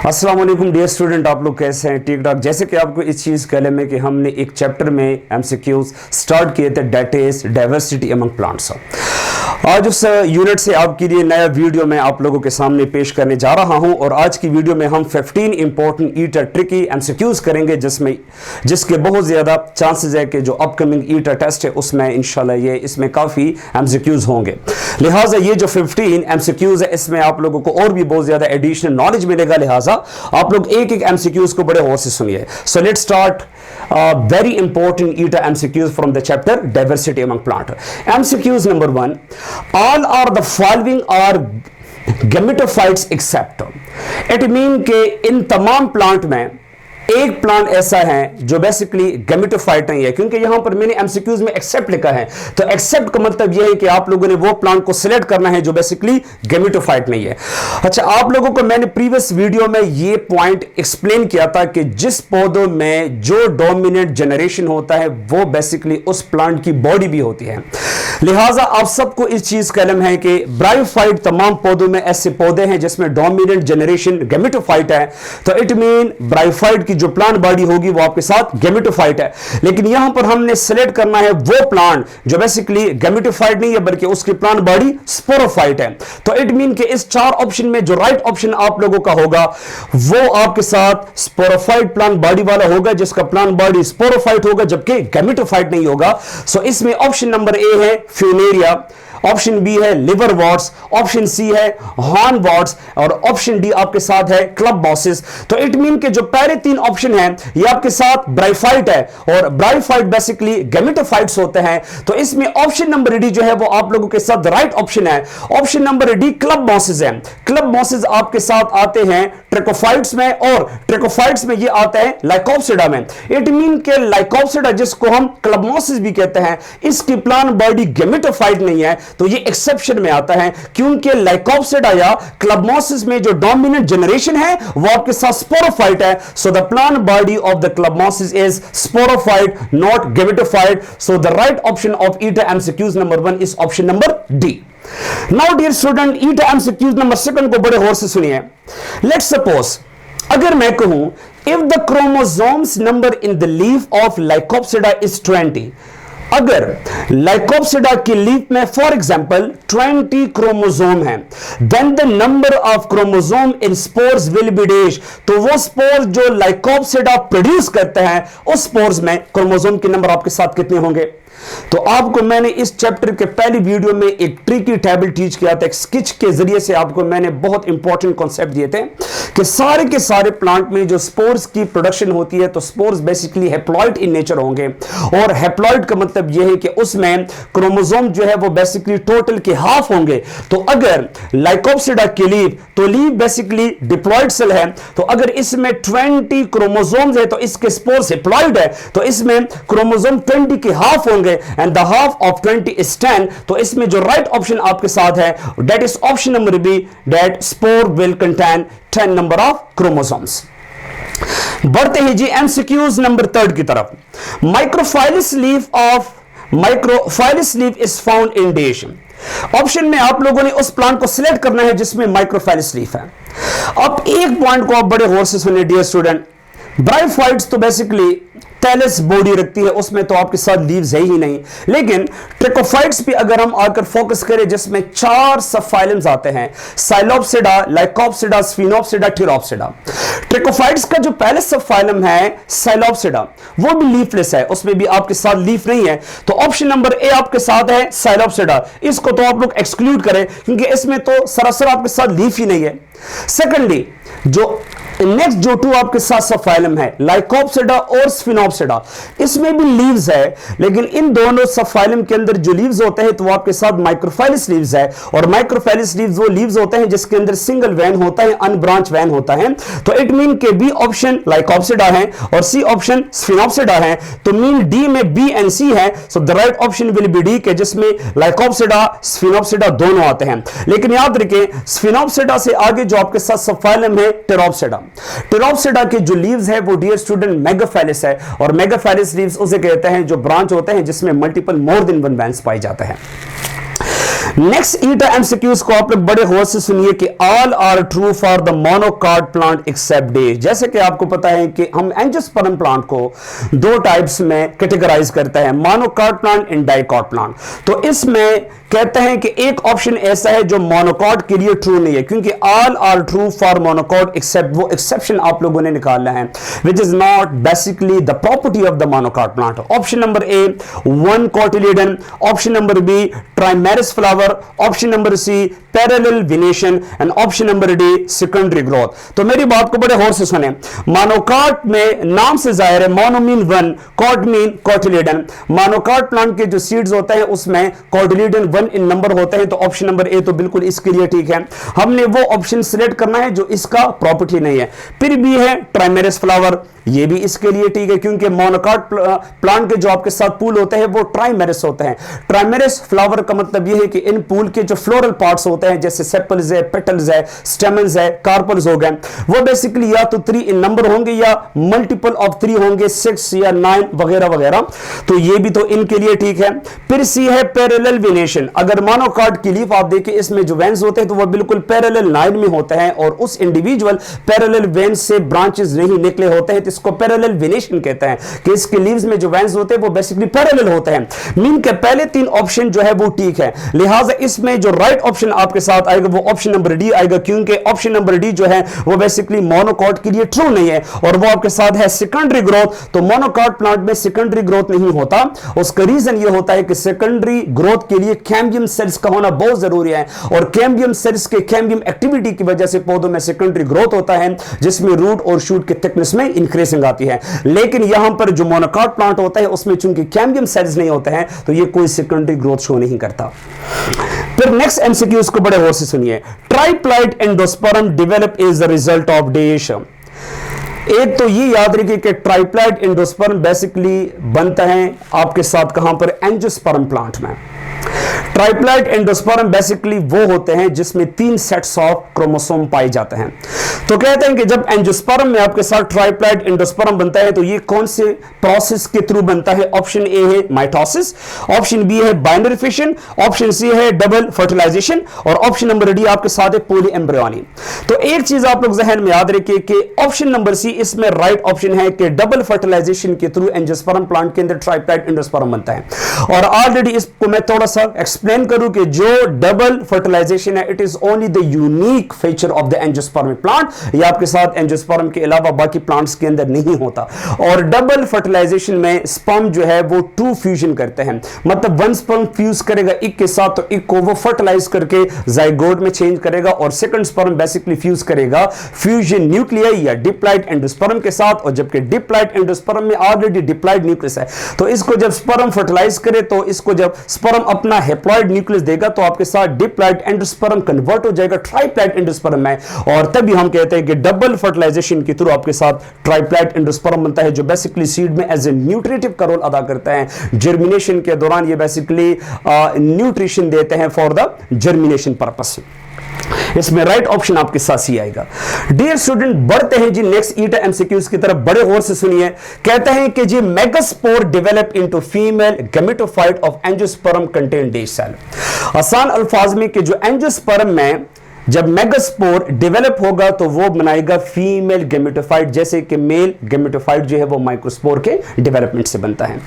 अस्सलाम वालेकुम dear student, आप लोग कैसे हैं? ठीक ठाक। जैसे कि आपको इस चीज़ का इल्म है कि हमने एक चैप्टर में एमसीक्यूज स्टार्ट किए थे, that is diversity among plants. आज उस यूनिट से आपके लिए नया वीडियो मैं आप लोगों के सामने पेश करने जा रहा हूं और आज की वीडियो में हम 15 इंपॉर्टेंट ईटा ट्रिकी एमसीक्यूज करेंगे जिसके बहुत ज़्यादा चांसेस है कि जो अपकमिंग ईटा टेस्ट है उसमें इंशाल्लाह इसमें काफ़ी एमसीक्यूज होंगे। लिहाजा ये जो 15 एमसीक्यूज है इसमें आप लोगों को और भी बहुत ज़्यादा एडिशनल नॉलेज मिलेगा। लिहाजा आप लोग एक एक एमसीक्यूज को बड़े गौर से सुनिए। So let's start very important ETA MCQs from the chapter diversity among plant. MCQs number 1, all are the following are gametophytes except. It mean के इन तमाम प्लांट में एक प्लांट ऐसा है जो बेसिकली गैमेटोफाइट नहीं है, क्योंकि यहां पर मैंने एमसीक्यूज में एक्सेप्ट लिखा है, तो एक्सेप्ट का मतलब यह है कि आप लोगों ने वो प्लांट को सिलेक्ट करना है जो बेसिकली गैमेटोफाइट नहीं है। अच्छा, आप लोगों को मैंने प्रीवियस वीडियो में ये पॉइंट एक्सप्लेन किया था कि जिस पौधों में जो डोमिनेंट जनरेशन होता है वो बेसिकली उस प्लांट की बॉडी भी होती है। लिहाजा आप सबको इस चीज का इल्म है कि ब्रायोफाइट तमाम पौधों में ऐसे पौधे हैं जिसमें डोमिनेंट जनरेशन गैमेटोफाइट है, तो इट मीन ब्रायोफाइट की जो प्लांट बॉडी होगी वो आपके साथ गैमेटोफाइट है। लेकिन यहां पर हमने सिलेक्ट करना है वो प्लांट जो बेसिकली गैमेटोफाइट नहीं है बल्कि उसकी प्लांट बॉडी स्पोरोफाइट है। तो इट मीन कि इस चार ऑप्शन में जो राइट ऑप्शन आप लोगों का होगा वो आपके साथ स्पोरोफाइट प्लांट बॉडी वाला होगा जिसका प्लांट बॉडी स्पोरोफाइट होगा जबकि गैमेटोफाइट नहीं होगा। सो इसमें ऑप्शन नंबर ए है फ्यूनेरिया, ऑप्शन बी है लिवर वॉट्स, ऑप्शन सी है हॉर्न वॉट्स और ऑप्शन डी आपके साथ है क्लब मॉसिस। तो इट मीन के जो पहले तीन ऑप्शन हैं ये आपके साथ ब्रायोफाइट है और ब्रायोफाइट बेसिकली गैमेटोफाइट्स होते हैं। तो इसमें ऑप्शन नंबर डी जो है वो आप लोगों के साथ राइट ऑप्शन है। Option number D club mosses है। क्लब मॉसिस आपके साथ आते हैं ट्रिकोफाइट्स में और ट्रिकोफाइट्स में ये आता है लाइकोप्सिडा में। इट मीन के लाइकोप्सिडा जिसको हम क्लब मॉसिस भी कहते हैं इसकी प्लांट बॉडी गैमेटोफाइट नहीं है, तो ये एक्सेप्शन में आता है क्योंकि लाइकोप्सिडा या क्लबमॉसिस में जो डोमिनेंट जनरेशन है वो आपके साथ स्पोरोफाइट है। So the plant body of the clubmosses is sporophyte not gametophyte. So the right option of eta MCQs number 1 is option number D. Now dear student, eta MCQs number 2 को बड़े गौर से सुनिए। लेट्स सपोज अगर मैं कहूं if the chromosomes number in the leaf of lycopsida is 20, अगर lycopsida की लीफ में फॉर एग्जांपल 20 क्रोमोसोम है, then the number of chromosome in spores will be dash. तो वो स्पोर्स जो लाइकोप्सिडा प्रोड्यूस करते हैं उस स्पोर्स में क्रोमोसोम के नंबर आपके साथ कितने होंगे? तो आपको मैंने इस चैप्टर के पहली वीडियो में एक ट्रिकी टेबल टीच किया था, एक स्केच के जरिए से आपको मैंने बहुत इंपॉर्टेंट कॉन्सेप्ट दिए थे कि सारे के सारे प्लांट में जो स्पोर्स की प्रोडक्शन होती है तो spores basically haploid in nature होंगे और हैप्लॉइड का मतलब यह है कि उसमें क्रोमोसोम जो है वो बेसिकली टोटल के हाफ होंगे। तो अगर लाइकोप्सिडा की लीफ, तो लीफ बेसिकली डिप्लॉइड सेल है, तो अगर इसमें 20 क्रोमोसोम्स है तो इसके स्पोर्स हैप्लॉइड है, तो इसमें क्रोमोसोम 20 के हाफ होंगे and the half of 20 is 10। तो इसमें जो राइट ऑप्शन आपके साथ है that is option number B, that spore will contain 10 number of chromosomes। बढ़ते हैं जी एमसीक्यूज नंबर 3 की तरफ। Microphylls leaf is found in dash. Option में आप लोगों ने उस प्लांट को सिलेक्ट करना है जिसमें माइक्रोफाइलस लीफ है। अब एक पॉइंट को आप बड़े गौर से सुनिए डियर स्टूडेंट, ब्रायोफाइट्स तो बेसिकली टेलस बॉडी रखती है, उसमें तो आपके साथ लीव्स है ही नहीं। लेकिन ट्रिकोफाइट्स पे अगर हम आकर फोकस करें जिसमें 4 सबफाइलम्स आते हैं, साइलोप्सिडा, लाइकोप्सिडा, स्फिनोप्सिडा, टिरोप्सिडा। ट्रिकोफाइट्स का जो पहले सबफाइलम है साइलोप्सिडा वो भी लीफलेस है, उसमें भी आपके साथ लीफ नहीं है। तो ऑप्शन नंबर ए आपके साथ है साइलोप्सिडा। इसको तो आप लोग एक्सक्लूड करें क्योंकि इसमें तो सरासर आपके साथ लीफ ही नहीं है। सेकेंडली जो नेक्स्ट जो 2 आपके साथ सबफाइलम है लाइकोप्सिडा और स्फिनोप्सिडा, इसमें भी लीव्स है, लेकिन इन दोनों सबफाइलम के अंदर जो लीव्स होते हैं तो वो आपके साथ माइक्रोफाइलस लीव्स है और माइक्रोफाइलस लीव्स वो लीव्स होते हैं जिसके अंदर सिंगल वैन होता है, अनब्रांच वैन होता है। तो इट मीन के बी ऑप्शन लाइकोप्सिडा है और सी ऑप्शन स्फिनोप्सिडा है। तो मीन डी में बी एंड सी है। So the right option will be D के जिसमें लाइकोप्सिडा स्फिनोप्सिडा दोनों आते हैं। लेकिन याद रखें स्फिनोप्सिडा से आगे जो आपके साथ सबफाइलम है टिरोप्सिडा। टिरोप्सिडा के जो लीव्स है वो डियर स्टूडेंट मेगाफाइलस है और मेगाफाइलस लीव्स उसे कहते हैं जो ब्रांच होते हैं जिसमें multiple more than one vans पाए जाते हैं। नेक्स्ट ईटा एमसीक्यूज को आप लोग बड़े गौर से सुनिए कि all are true for the monocot plant except they. जैसे कि आपको पता है कि हम एंजियोस्पर्म प्लांट को दो टाइप्स में कैटेगराइज करते हैं, monocot plant and dicot plant. तो इसमें कहते हैं कि एक ऑप्शन ऐसा है जो मोनोकॉट के लिए ट्रू नहीं है, क्योंकि all are true for monocot except, वो एक्सेप्शन आप लोगों ने निकालना है, which is not basically the property of the monocot plant. Option number A one cotyledon, option number B trimerous flower, option number C parallel venation and option number D secondary growth. तो मेरी बात को बड़े गौर से सुने। Monocot में नाम से जाहिर है, mono mean one, cot mean cotyledon. Monocot plant के जो सीड्स होते हैं उसमें कोटिलीडन वन इन नंबर होते हैं, तो ऑप्शन नंबर ए तो बिल्कुल इसके लिए ठीक है। हमने वो ऑप्शन सिलेक्ट करना है जो इसका प्रॉपर्टी नहीं है। फिर भी है ट्राइमेरिस फ्लावर, ये भी इसके लिए ठीक है, क्योंकि मोनोकॉट प्लांट के जो आपके साथ पूल होते हैं वो ट्राइमेरिस होते हैं। ट्राइमेरिस फ्लावर का मतलब यह है कि इन पूल के जो फ्लोरल पार्ट्स होते हैं, जैसे सेपल्स है, पेटल्स है, स्टेमन्स है, कार्पल्स हो गए, वो बेसिकली या तो 3 इन नंबर होंगे या मल्टीपल ऑफ 3 होंगे, 6 या 9 वगैरह वगैरह। तो ये भी तो इनके लिए ठीक है। फिर सी है पैरेलल वेनेशन। अगर मोनोकॉट की लीफ आप देखें, इसमें जो वेन्स होते हैं तो वो बिल्कुल पैरेलल लाइन में होते हैं और उस इंडिविजुअल पैरेलल वेन से ब्रांचेस नहीं निकले होते हैं, इसको पैरेलल वेनेशन कहते हैं कि इसके लीव्स में जो वेन्स होते हैं वो बेसिकली पैरेलल होते हैं। मीन के पहले 3 ऑप्शन जो है वो ठीक है, लिहाजा इसमें जो राइट ऑप्शन आपके साथ आएगा वो ऑप्शन नंबर डी आएगा, क्योंकि ऑप्शन नंबर डी जो है वो बेसिकली मोनोकॉट के लिए ट्रू नहीं है और वो आपके साथ है सेकेंडरी ग्रोथ। तो मोनोकॉट प्लांट में सेकेंडरी ग्रोथ नहीं होता। उसका रीजन ये होता है कि सेकेंडरी ग्रोथ के लिए कैम्बियम सेल्स का होना बहुत जरूरी है और कैम्बियम सेल्स के कैम्बियम एक्टिविटी की वजह से पौधों में सेकेंडरी ग्रोथ होता है, जिसमें रूट और शूट के थिकनेस में इंक्रीजिंग आती है। लेकिन यहां पर जो मोनोकॉट प्लांट होता है उसमें चूंकि कैम्बियम सेल्स नहीं होते हैं तो ये कोई सेकेंडरी ग्रोथ शो नहीं करता। फिर नेक्स्ट एमसीक्यू को बड़े गौर से सुनिए। Triploid endosperm develop is the result of dash. एक तो ये याद रखिए कि ट्राइप्लाइड एंडोस्पर्म बेसिकली बनता है आपके साथ कहां पर, एंजियोस्पर्म प्लांट में। ट्राइप्लाइड एंडोस्पर्म बेसिकली वो होते हैं जिसमें 3 सेट्स ऑफ क्रोमोसोम पाए जाते हैं। तो कहते हैं कि जब एंजियोस्पर्म में आपके साथ ट्राइप्लाइड एंडोस्पर्म बनता है तो ये कौन से प्रोसेस के थ्रू बनता है? ऑप्शन ए है माइटोसिस, ऑप्शन बी है बाइनरी फिशन, ऑप्शन सी है डबल फर्टिलाइजेशन और ऑप्शन नंबर डी आपके साथ है पॉली एम्ब्रियोनी। तो एक चीज आप लोग जहन में याद रखिए कि ऑप्शन नंबर सी इसमें राइट ऑप्शन है कि डबल फर्टिलाइजेशन के थ्रू एंजियोस्पर्म प्लांट के अंदर ट्राइप्लाइड एंडोस्पर्म बनता है। और ऑलरेडी इसको मैं थोड़ा सा एक्सप्लेन करूं कि जो डबल फर्टिलाइजेशन है it is only the unique feature of the angiosperm plant. ये आपके साथ एंजियोस्पर्म के अलावा बाकी प्लांट्स के अंदर नहीं होता। और डबल फर्टिलाइजेशन में स्पर्म जो है वो 2 फ्यूजन करते हैं, मतलब 1 स्पर्म फ्यूज करेगा एक के साथ तो एक को वो फर्टिलाइज करके जाइगोट में चेंज करेगा और सेकंड स्पर्म बेसिकली फ्यूज करेगा फ्यूजन न्यूक्लियाई या डिप्लॉइड एंडोस्पर्म के साथ। और जबकि डिप्लॉइड एंडोस्पर्म में ऑलरेडी डिप्लॉइड न्यूक्लियस है, तो इसको जब स्पर्म फर्टिलाइज करे तो इसको जब स्पर्म अपना हैप्लॉइड न्यूक्लियस देगा तो आपके साथ डिप्लॉइड एंडोस्पर्म कन्वर्ट हो जाएगा ट्राइप्लॉइड एंडोस्पर्म में। और तभी हम कहते हैं कि डबल फर्टिलाइजेशन के थ्रू आपके साथ ट्राइप्लॉइड एंडोस्पर्म बनता है, जो बेसिकली सीड में एज ए न्यूट्रिटिव का रोल अदा करता है। जर्मिनेशन के दौरान ये बेसिकली न्यूट्रिशन देते हैं फॉर द जर्मिनेशन पर्पस। इसमें राइट ऑप्शन आपके साथ ही आएगा। डियर स्टूडेंट, बढ़ते हैं जी नेक्स्ट ईटा एमसीक्यूज की तरफ, बड़े गौर से सुनिए। कहते हैं कि जी megaspore develop into female gametophyte of angiosperm contain dash cell. आसान अल्फाज में कि जो एंजियोस्पर्म में जब मेगास्पोर डेवलप होगा तो वो बनाएगा फीमेल गैमेटोफाइट, जैसे कि मेल गैमेटोफाइट जो है वो माइक्रोस्पोर के डेवलपमेंट से बनता है।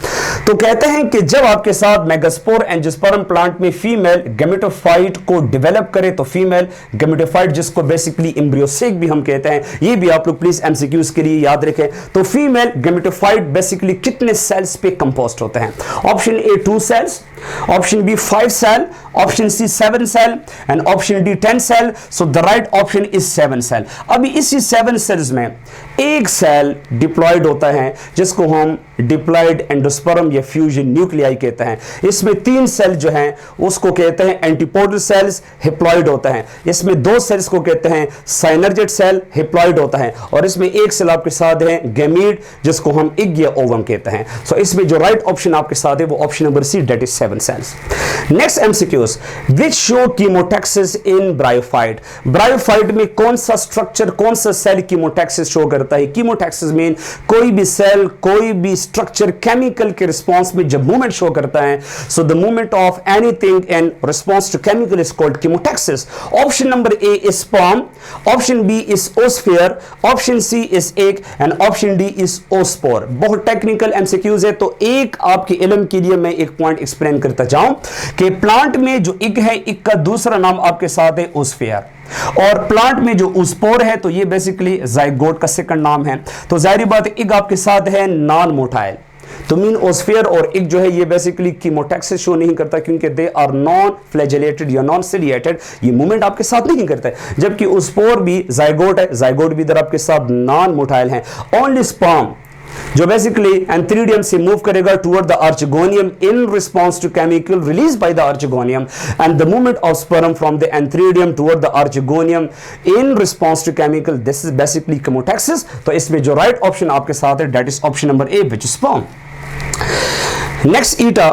तो कहते हैं कि जब आपके साथ मेगास्पोर एंजियोस्पर्म प्लांट में फीमेल गैमेटोफाइट को डेवलप करे तो फीमेल गैमेटोफाइट, जिसको बेसिकली एम्ब्रियोसेक भी हम कहते हैं, ये भी आप लोग प्लीज एमसीक्यूज के लिए याद रखें। तो फीमेल गैमेटोफाइट बेसिकली कितने सेल्स पे कंपोस्ट होते हैं? Option A 2 cells, option B 5 cell, option C 7 cell and option D 10 cell. So the right option is 7 cell. अभी इसी 7 सेल्स में एक सेल डिप्लॉयड होता है जिसको हम डिप्लॉयड एंडोस्पर्म या फ्यूजन न्यूक्लियाई कहते हैं। इसमें 3 सेल जो हैं उसको कहते हैं एंटीपोडल सेल्स, हिप्लॉयड होता है। इसमें 2 सेल्स को कहते हैं साइनर्जेट सेल, हिप्लॉयड होता है। और इसमें एक सेल आपके साथ है गैमीड, जिसको हम एग या ओवम कहते हैं। सो इसमें जो राइट ऑप्शन आपके साथ है वो option number C, that is 7 cells. Next MCQs, which show chemotaxis in bryophyte. Bryophyte. Bryophyte में कौन सा स्ट्रक्चर, कौन सा सेल कीमोटैक्सिस शो करता है? कीमोटैक्सिस मीन कोई भी सेल, कोई भी स्ट्रक्चर केमिकल के रिस्पॉन्स में जब मूवमेंट शो करता है, so the movement of anything in response to chemical is called chemotaxis. Option number A is sperm, option B is oosphere, option C is egg and option D is oospore. बहुत technical MCQs है, तो एक आपके इल्म के लिए मैं एक पॉइंट एक्सप्लेन करता जाऊं कि प्लांट में जो इग है, इग का दूसरा नाम आपके साथ है ओस्फेयर, और प्लांट में जो ओस्पोर है तो ये बेसिकली जाइगोट का सेकंड नाम है। तो जाहिर बात है इग आपके साथ है नॉन मोटाइल, तो मीन ओस्फेयर और इग जो है ये बेसिकली कीमोटैक्सिस शो नहीं करता क्योंकि दे आर नॉन फ्लैजेलेटेड या नॉन सिलिएटेड, ये मूवमेंट आपके साथ नहीं करता है। जबकि ओस्पोर भी जाइगोट है, जाइगोट भी इधर आपके साथ नॉन मोटाइल है। ओनली स्पर्म जो बेसिकली एंथ्रीडियम से मूव करेगा toward the archegonium in response to chemical release by the archegonium, and the movement of sperm from the antheridium toward the archegonium in response to chemical, this is basically chemotaxis. तो इसमें जो right option आपके साथ है that is option number A which is sperm. Next eta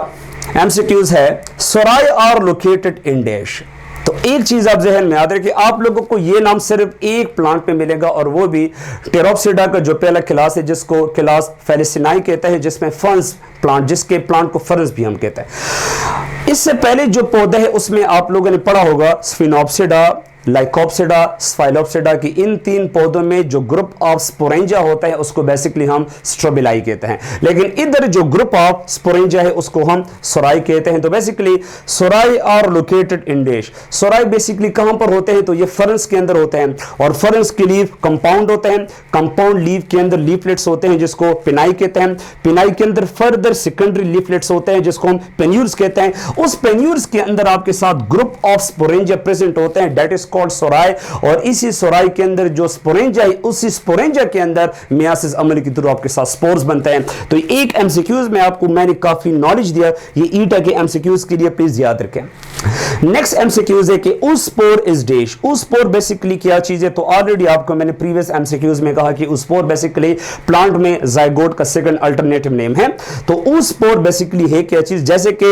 MCQs है, sori are located in dash. तो एक चीज आप जहन में याद रखिए, आप लोगों को ये नाम सिर्फ एक प्लांट पे मिलेगा और वो भी टेरोप्सिडा का जो पहला क्लास है जिसको क्लास फेलिसिनाई कहते हैं, जिसमें फर्न्स प्लांट, जिसके प्लांट को फर्न्स भी हम कहते हैं। इससे पहले जो पौधा है उसमें आप लोगों ने पढ़ा होगा स्फिनोप्सिडा, लाइकोप्सिडा, स्फाइलोप्सिडा की इन तीन पौधों में जो ग्रुप ऑफ स्पोरेंजा होता है उसको बेसिकली हम स्ट्रोबिलाई कहते हैं, लेकिन इधर जो ग्रुप ऑफ स्पोरेंजा है उसको हम सोराई कहते हैं। तो basically sori are located in dash. Sori basically कहां पर होते हैं? तो ये फर्न्स के अंदर होते हैं, और फर्न्स की लीफ कंपाउंड होते हैं, कंपाउंड लीफ के अंदर लीफलेट्स होते हैं जिसको पिनाई कहते हैं, पिनाई के अंदर फर्दर सेकेंडरी लीफलेट्स होते हैं जिसको हम पेन्यूल्स कहते हैं। उस पेन्यूल्स के अंदर आपके साथ ग्रुप ऑफ स्पोरेंजा प्रेजेंट होते हैं, दैट इज सोराई, और इसी सोराई के अंदर जो स्पोरेंजा है उसी स्पोरेंजा के अंदर मियासिस अमल के थ्रू आपके साथ स्पोर्स बनते हैं। तो एक एमसीक्यूज में आपको मैंने काफी नॉलेज दिया, ये ईटा के एमसीक्यूज के लिए प्लीज याद रखें। नेक्स्ट एमसीक्यूज है कि ओस्पोर इज डैश। ओस्पोर बेसिकली क्या चीज है? तो ऑलरेडी आपको मैंने प्रीवियस एमसीक्यूज में कहा कि ओस्पोर बेसिकली प्लांट में जाइगोट का सेकंड अल्टरनेटिव नेम है। तो ओस्पोर बेसिकली है क्या चीज? जैसे कि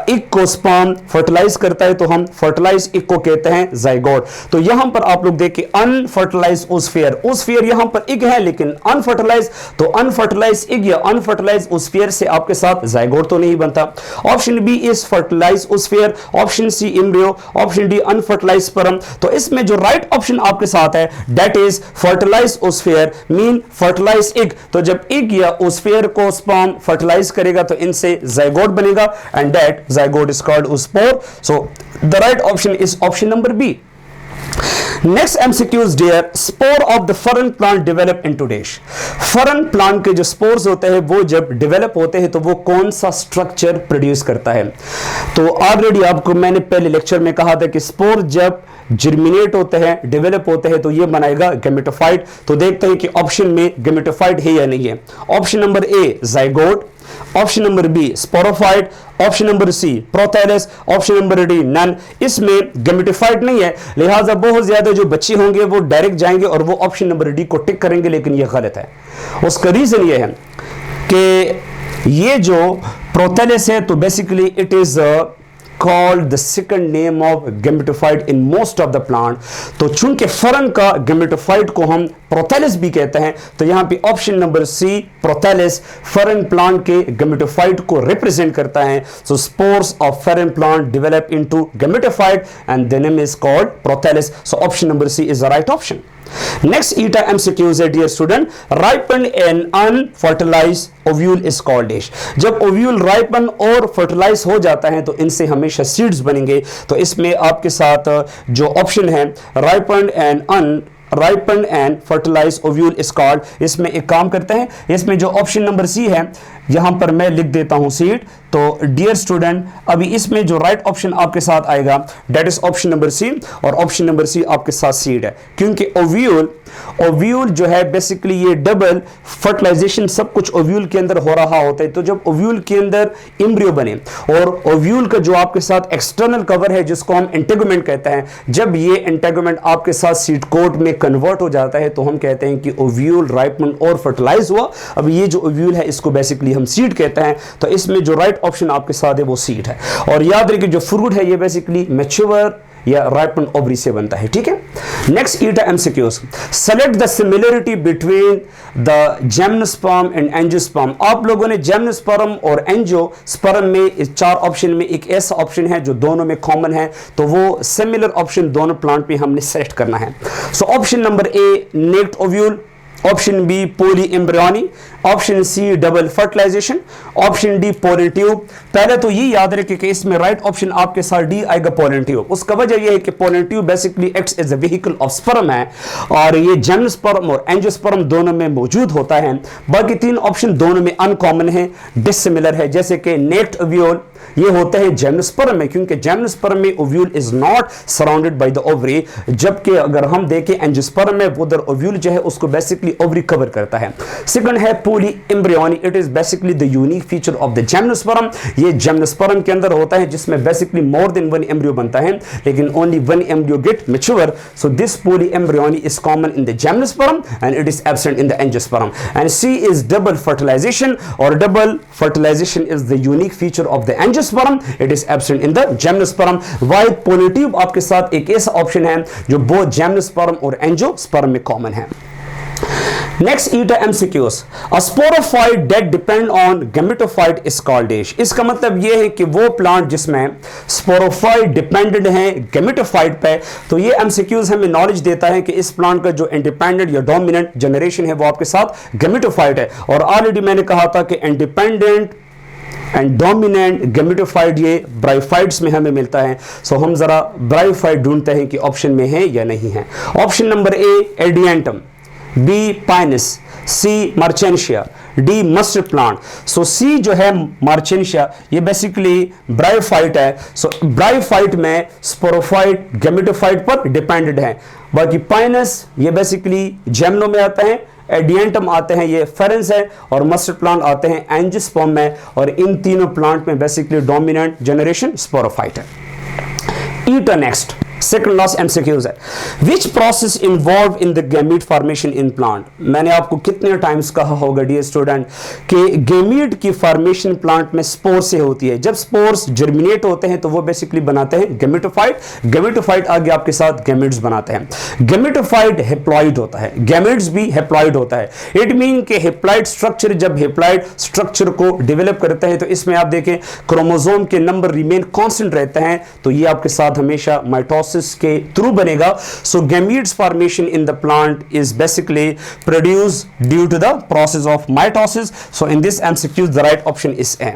इग को स्पर्म फर्टिलाइज करता है तो हम फर्टिलाइज इग को कहते हैं जाइगोट। तो यहां पर आप लोग देखिए अनफर्टिलाइज ओस्फेयर, ओस्फेयर यहां पर इग है लेकिन अनफर्टिलाइज, तो अनफर्टिलाइज इग या अनफर्टिलाइज ओस्फेयर से आपके साथ जाइगोट तो नहीं बनता। Option B is fertilize oosphere, option C embryo, option D unfertilize sperm. तो इसमें जो राइट ऑप्शन आपके साथ है that is fertilize oosphere mean fertilize egg. तो जब इग या ओस्फेयर को स्पर्म फर्टिलाइज करेगा तो इनसे जाइगोट बनेगा and that zygote is called oospore. So the right option is option number B. Next MCQs dear, spore of the fern plant develop into dash. Fern plant के जो स्पोर्स होते हैं वो जब डेवलप होते हैं तो वो कौन सा स्ट्रक्चर प्रोड्यूस करता है? तो ऑलरेडी आपको मैंने पहले लेक्चर में कहा था कि स्पोर जब जर्मिनेट होते हैं, डेवलप होते हैं तो ये बनाएगा गैमेटोफाइट। तो देखते हैं कि ऑप्शन में गैमेटोफाइट है या नहीं है। Option number A zygote, option number B sporophyte, option number C prothallus, option number D none. इसमें गैमेटोफाइट नहीं है, लिहाजा बहुत ज्यादा जो बच्चे होंगे वो डायरेक्ट जाएंगे और वो ऑप्शन नंबर डी को टिक करेंगे, लेकिन ये गलत है। उसका रीजन ये है कि ये जो प्रोथैलस है तो basically it is called the second name of gametophyte in most of the plant। तो चूंकि फरन का gametophyte को हम प्रोथैलिस भी कहते हैं तो यहां पे option number C prothallus fern plant के gametophyte को रिप्रेजेंट करता है। So spores of fern plant develop into gametophyte and the name is called prothallus. So option number C is the right option. Next eta MCQs है dear student, ripen and unfertilize ovule is called dash. जब ovule ripen और fertilize हो जाता है तो इनसे हमेशा seeds बनेंगे। तो इसमें आपके साथ जो ऑप्शन है ripen and fertilise ovule is called, इसमें एक काम करते हैं, इसमें जो ऑप्शन नंबर सी है यहां पर मैं लिख देता हूं सीड। तो डियर स्टूडेंट अभी इसमें जो राइट ऑप्शन आपके साथ आएगा that is option number C, और ऑप्शन नंबर सी आपके साथ सीड है क्योंकि ओव्यूल जो है बेसिकली ये डबल फर्टिलाइजेशन सब कुछ ओव्यूल के अंदर हो रहा होता है। तो जब ओव्यूल के अंदर एम्ब्रियो बने और ओव्यूल का जो आपके साथ एक्सटर्नल कवर है जिसको हम इंटेगुमेंट कहते हैं, जब ये इंटेगुमेंट आपके साथ सीड कोट में कन्वर्ट हो जाता है तो हम कहते हैं कि ओव्यूल राइपन और फर्टिलाइज हुआ। अब ये जो ओव्यूल है इसको बेसिकली हम सीड कहते हैं। तो इसमें जो राइट ऑप्शन आपके साथ है वो सीड है। और याद रखिए जो फ्रूट है ये बेसिकली मैच्योर या राइपन ओवरी से बनता है, ठीक है। Next eta MCQs, select the similarity between the gymnosperm and angiosperm. आप लोगों ने जिम्नोस्पर्म और एंजियोस्पर्म में इस 4 ऑप्शन में एक ऐसा ऑप्शन है जो दोनों में कॉमन है, तो वो सिमिलर ऑप्शन दोनों प्लांट में हमने सेलेक्ट करना है। So option number A naked ovule, option B polyembryony, option C double fertilisation, option D pollen tube. पहले तो ये याद रखें कि इसमें राइट ऑप्शन आपके साथ डी आएगा, पोलन ट्यूब। उसका वजह यह है कि pollen tube basically acts as a vehicle of sperm है और ये जिम्नोस्पर्म और एंजियोस्पर्म दोनों में मौजूद होता है। बाकी 3 ऑप्शन दोनों में अनकॉमन है, डिसिमिलर है, जैसे कि नेक्ड ओव्यूल ये होते हैं जिम्नोस्पर्म में, क्योंकि जिम्नोस्पर्म में ovule is not surrounded by the ovary, जबकि अगर हम देखें एंजियोस्पर्म में उधर ओव्यूल जो है उसको बेसिकली ओवरी कवर करता है। सेकंड है poly embryony, it is basically the unique feature of the gymnosperm. ये जिम्नोस्पर्म के अंदर होता है जिसमें बेसिकली मोर देन 1 एम्ब्रियो बनता है, लेकिन only 1 embryo get mature. So this poly embryony is common in the gymnosperm and it is absent in the angiosperm. And C is double fertilization, और double fertilization is the unique feature of the angiosperm, it is absent in the gymnosperm. Wide pollen tube आपके साथ एक ऐसा option है जो both gymnosperm और angiosperm में common है। Next eta MCQs, a sporophyte that depend on gametophyte is called dash. इसका मतलब यह है कि वो प्लांट जिसमें स्पोरोफाइट डिपेंडेंट है गैमेटोफाइट पे, तो ये एमसीक्यूज हमें नॉलेज देता है कि इस प्लांट का जो इंडिपेंडेंट या डोमिनेंट जनरेशन है वो आपके साथ गैमेटोफाइट है। और ऑलरेडी मैंने कहा था कि इंडिपेंडेंट एंड डोमिनेंट गैमेटोफाइट ये ब्रायोफाइट्स में हमें मिलता है। सो हम जरा ब्रायोफाइट ढूंढते हैं कि ऑप्शन में है या नहीं है। Option number A adiantum, B pinus, C marchantia, D mustard plant. So C जो है मार्चेंशिया ये बेसिकली ब्रायोफाइट है। सो ब्रायोफाइट में स्पोरोफाइट गैमेटोफाइट पर डिपेंडेंट है। बाकी पाइनस ये बेसिकली जेमनो में आता है, एडियंटम आते हैं ये फेरेंस है, और मस्टर्ड प्लांट आते हैं एंजियोस्पर्म में। और इन तीनों प्लांट में बेसिकली डोमिनेंट जनरेशन स्पोरोफाइट है। ईटा नेक्स्ट सेकंड लास्ट एमसीक्यूज है, which process involve in the gamete formation in plant. मैंने आपको कितने टाइम्स कहा होगा डियर स्टूडेंट कि गैमीट की फॉर्मेशन प्लांट में स्पोर से होती है। जब स्पोर्स जर्मिनेट होते हैं तो वो बेसिकली बनाते हैं गैमेटोफाइट, गैमेटोफाइट आगे आपके साथ गैमेट्स बनाते हैं। गैमेटोफाइट हेप्लॉइड होता है, गैमेट्स भी हेप्लॉइड होता है। इट मीन कि हेप्लॉइड स्ट्रक्चर जब हेप्लॉइड स्ट्रक्चर को डेवलप करता है तो इसमें आप देखें क्रोमोसोम के नंबर रिमेन कांस्टेंट रहते हैं, तो ये आपके साथ हमेशा माइटोसिस के थ्रू बनेगा। So gametes formation in the plant is basically produced due to the process of mitosis. So in this MCQs the right option is A.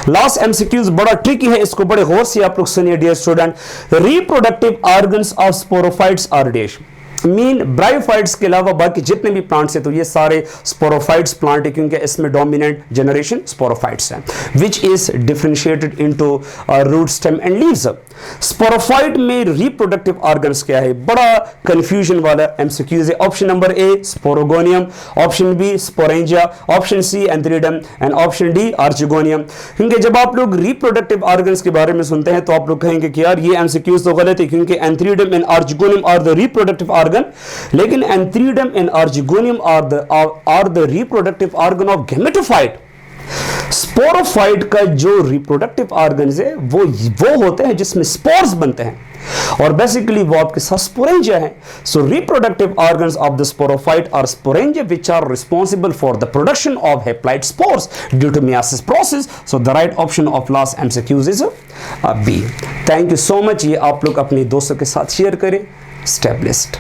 Last MCQs बड़ा ट्रिकी है, इसको बड़े गौर से आप लोग सुनिए dear student. Reproductive organs of sporophytes are dash. Mean bryophytes के अलावा बाकी जितने भी प्लांट्स हैं तो ये सारे स्पोरोफाइट्स प्लांट है, क्योंकि इसमें डोमिनेंट जनरेशन स्पोरोफाइट्स हैं, which is differentiated into root stem and leaves. Sporophyte में रिप्रोडक्टिव ऑर्गन्स क्या है, बड़ा कंफ्यूजन वाला एमसीक्यूज है। Option number A sporogonium, option B sporangia, option C antheridium and option D archegonium. क्योंकि जब आप लोग रिप्रोडक्टिव ऑर्गन्स के बारे में सुनते हैं तो आप लोग कहेंगे कि यार ये एमसीक्यूज तो गलत है, क्योंकि antheridium and archegonium are the reproductive organ, लेकिन antheridium and archegonium are the reproductive organ of gametophyte. Sporophyte का जो रिप्रोडक्टिव ऑर्गन्स है वो होते हैं जिसमें स्पोर्स बनते हैं, और बेसिकली वो आपके साथ स्पोरेंजिया है। So reproductive organs of the sporophyte are sporangia which are responsible for the production of haploid spores due to meiosis process. So the right option of last MCQs is B. Thank you so much. ये आप लोग अपने दोस्तों के साथ share करें। Stay blessed.